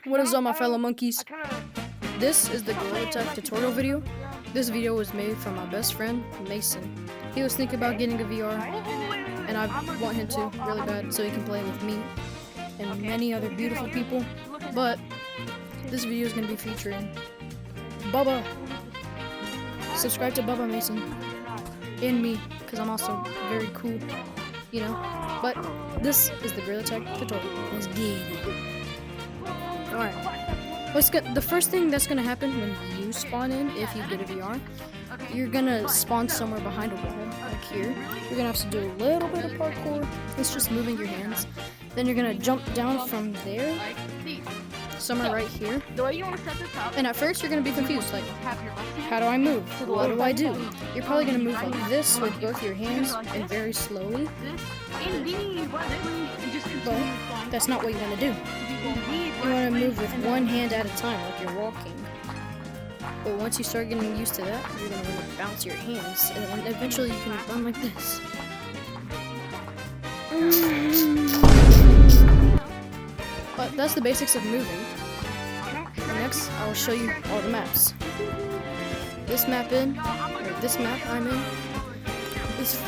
What is up, my fellow monkeys? This is the Gorilla Tech tutorial video. This video was made from my best friend, Mason. He was thinking about getting a VR, and I want him to really bad so he can play with me and many other beautiful people. But this video is going to be featuring Bubba. Subscribe to Bubba Mason and me, because I'm also very cool, you know. But this is the Gorilla Tech tutorial. Let's get it. Alright. The first thing that's gonna happen when you spawn in, if you get a VR, you're gonna spawn somewhere behind a wall, like here. You're gonna have to do a little bit of parkour. It's just moving your hands. Then you're gonna jump down from there, somewhere right here. And at first you're gonna be confused, like, how do I move? What do I do? You're probably gonna move like this with both your hands and very slowly. But that's not what you want to do. You want to move with one hand at a time, like you're walking. But once you start getting used to that, you're going to want to bounce your hands, and then eventually you can run like this. But that's the basics of moving. Next, I will show you all the maps. This map I'm in, is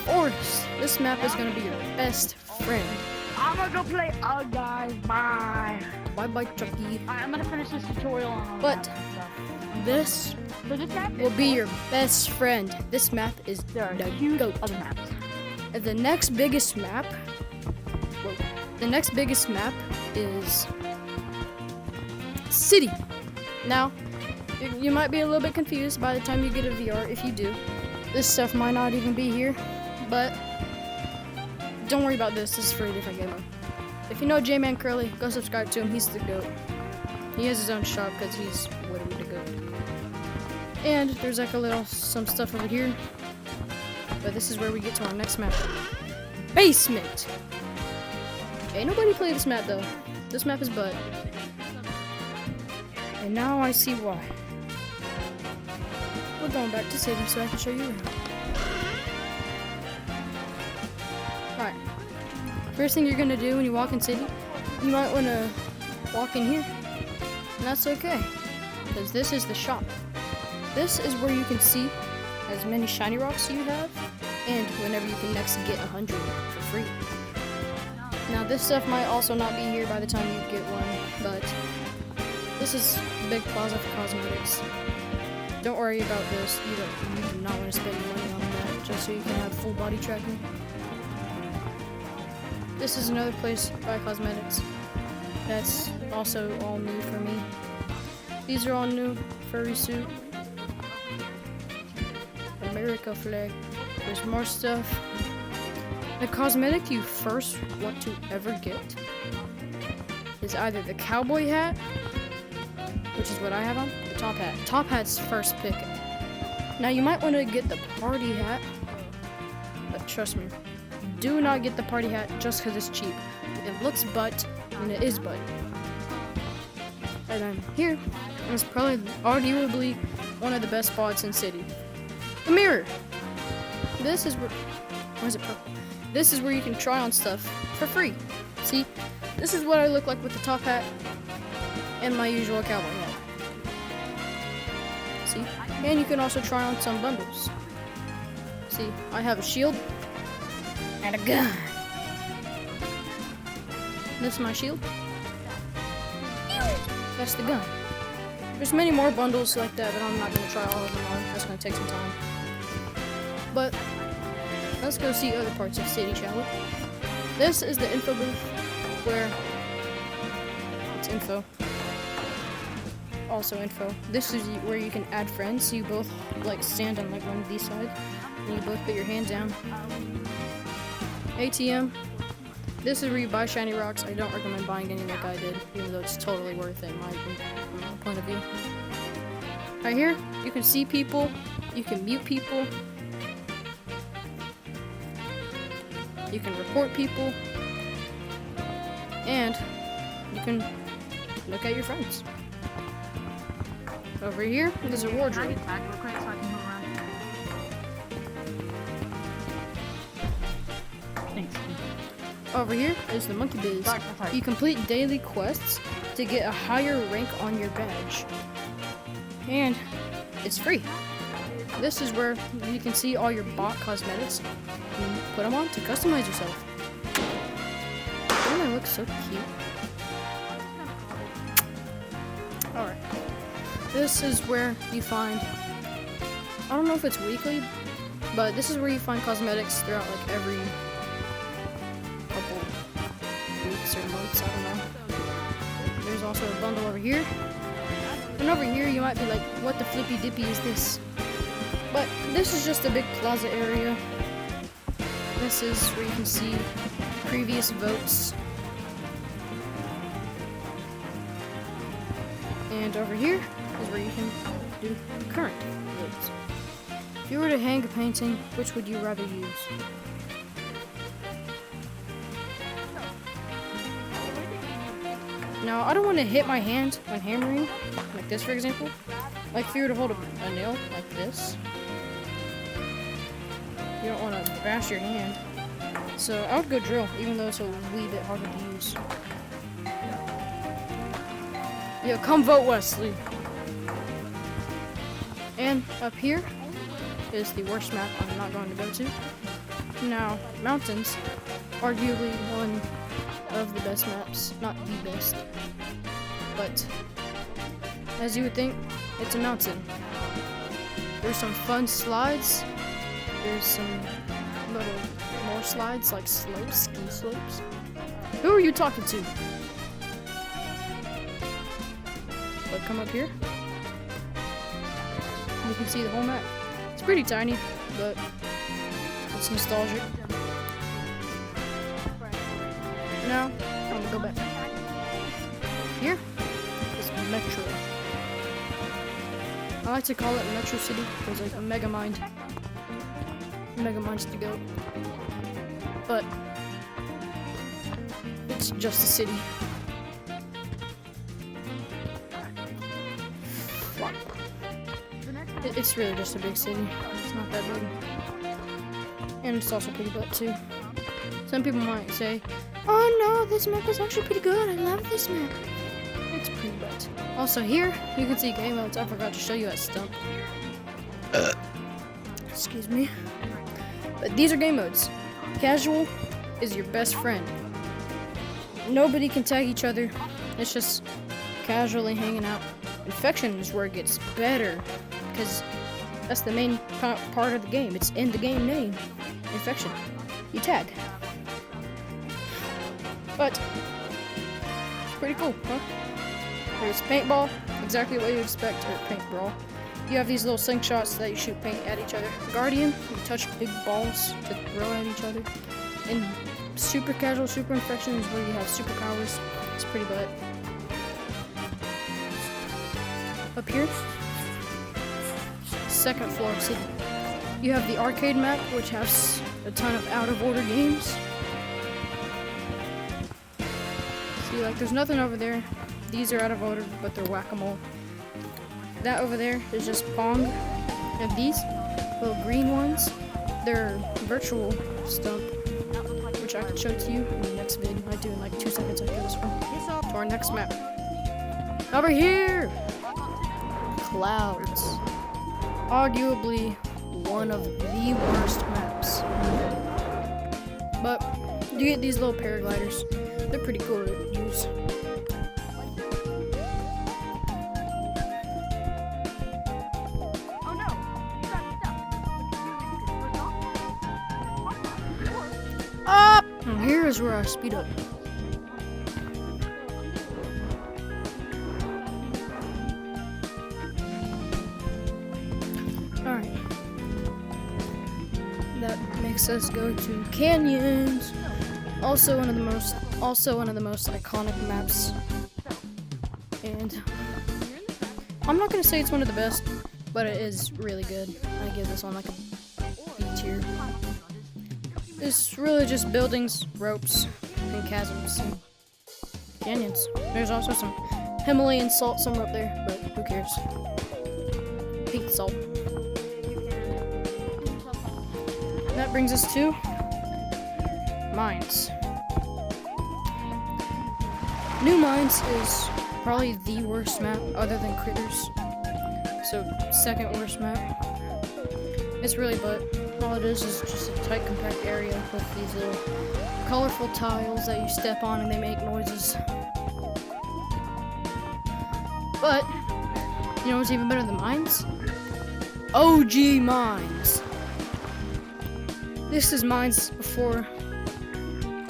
Forest. This map is going to be your best friend. I'm gonna go play guys. Bye. Bye, Chucky. I'm gonna finish this tutorial on But this will be your best friend. This map is the GOAT. Other maps. And the next biggest map is City. Now, you might be a little bit confused by the time you get a VR. If you do, this stuff might not even be here, but don't worry about this. This is for a different gamer. If you know J-Man Curly, go subscribe to him. He's the GOAT. He has his own shop because he's literally the GOAT. And there's like some stuff over here. But this is where we get to our next map. Basement! Ain't nobody play this map though. This map is butt. And now I see why. We're going back to City so I can show you around. Alright. First thing you're gonna do when you walk in City, you might wanna walk in here. And that's okay, because this is the shop. This is where you can see as many shiny rocks you have, and whenever you can next get 100 for free. Now this stuff might also not be here by the time you get one, but this is Big Plaza for cosmetics. Don't worry about this. You do not want to spend money on that just so you can have full body tracking. This is another place by cosmetics. That's also all new for me. These are all new. Furry suit. America flag. There's more stuff. The cosmetic you first want to ever get is either the cowboy hat, which is what I have on, the top hat. Top hat's first pick. Now you might want to get the party hat, but trust me, do not get the party hat just because it's cheap. It looks butt, and it is butt. And then here is probably arguably one of the best spots in City. The mirror. This is where, why is it purple? This is where you can try on stuff for free. See, this is what I look like with the top hat and my usual cowboy hat. See, and you can also try on some bundles. See, I have a shield and a gun. This is my shield. That's the gun. There's many more bundles like that, but I'm not going to try all of them on. That's going to take some time. But let's go see other parts of City, shall we? This is the info booth where it's info. Also info. This is where you can add friends. So you both like stand on like one of these sides, and you both put your hand down. ATM. This is where you buy shiny rocks. I don't recommend buying any like I did, even though it's totally worth it in my point of view. Right here, you can see people, you can mute people, you can report people, and you can look at your friends. Over here, there's a wardrobe. Over here is the monkey biz. You complete daily quests to get a higher rank on your badge. And it's free. This is where you can see all your bought cosmetics and put them on to customize yourself. Don't I look so cute? Alright. This is where you find, I don't know if it's weekly, but this is where you find cosmetics throughout like every couple weeks or months, I don't know. There's also a bundle over here. And over here you might be like, what the flippy dippy is this? But this is just a big plaza area. This is where you can see previous votes. And over here is where you can do current votes. If you were to hang a painting, which would you rather use? Now, I don't want to hit my hand when hammering, like this for example. Like if you were to hold a nail like this, you don't want to bash your hand. So I would go drill, even though it's a wee bit harder to use. Yeah, come vote, Wesley. And up here is the worst map I'm not going to go to. Now, mountains, arguably one of the best maps, not the best, but as you would think, it's a mountain. There's some fun slides. There's some little more slides like slopes, ski slopes. Who are you talking to? But come up here. You can see the whole map. It's pretty tiny, but it's nostalgic. Now, I'm gonna go back. Here is Metro. I like to call it Metro City because like a Megamind. Megamind's the goat. But it's just a city. It's really just a big city. It's not that big. And it's also pretty butt too. Some people might say, oh no, this map is actually pretty good. I love this map. It's pretty butt. Also here, you can see game modes. I forgot to show you at Stump. Excuse me. But these are game modes. Casual is your best friend. Nobody can tag each other. It's just casually hanging out. Infection is where it gets better, because that's the main part of the game. It's in the game name. Infection. You tag. But it's pretty cool, huh? There's paintball, exactly what you expect, or paint brawl. You have these little slingshots that you shoot paint at each other. Guardian, you touch big balls to throw at each other. And super casual, super infection is where you have superpowers. It's pretty butt. Up here, second floor city. You have the arcade map, which has a ton of out of order games. See, like there's nothing over there. These are out of order, but they're whack-a-mole. That over there is just Pong. And these little green ones, they're virtual Stump, which I can show to you in the next video. I do in like 2 seconds after this one. To our next map. Over here! Clouds. Arguably one of the worst maps. But you get these little paragliders. They're pretty cool to use. Up! And here is where I speed up. Alright. That makes us go to canyons. Also one of the most iconic maps. And I'm not gonna say it's one of the best, but it is really good. I give this one like a B tier. It's really just buildings, ropes, and chasms, and canyons. There's also some Himalayan salt somewhere up there, but who cares? Pink salt. That brings us to mines. New Mines is probably the worst map other than Critters. So, second worst map. It's really, but all it is just a tight, compact area with these little colorful tiles that you step on and they make noises. But, you know what's even better than Mines? OG Mines. This is Mines before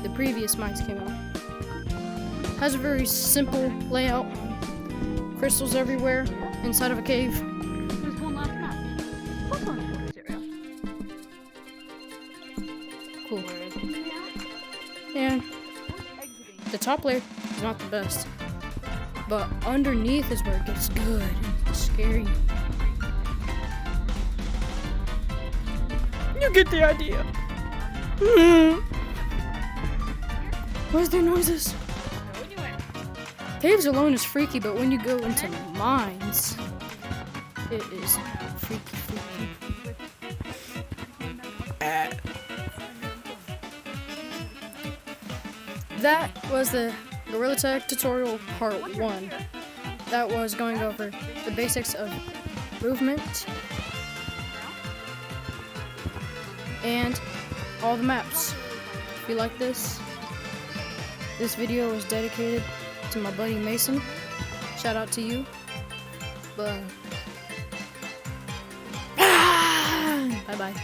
the previous Mines came out. Has a very simple layout. Crystals everywhere inside of a cave. There's one last map. What's on this area? Cool. Where is it? And Exiting. the top layer is not the best. But underneath is where it gets good and scary. You get the idea. Where's the noises? Go anywhere. Caves alone is freaky, but when you go into mines, it is freaky. That was the Gorilla Tag tutorial part 1. That was going over the basics of movement and all the maps. If you like this video is dedicated to my buddy Mason. Shout out to you. Bye. Bye bye.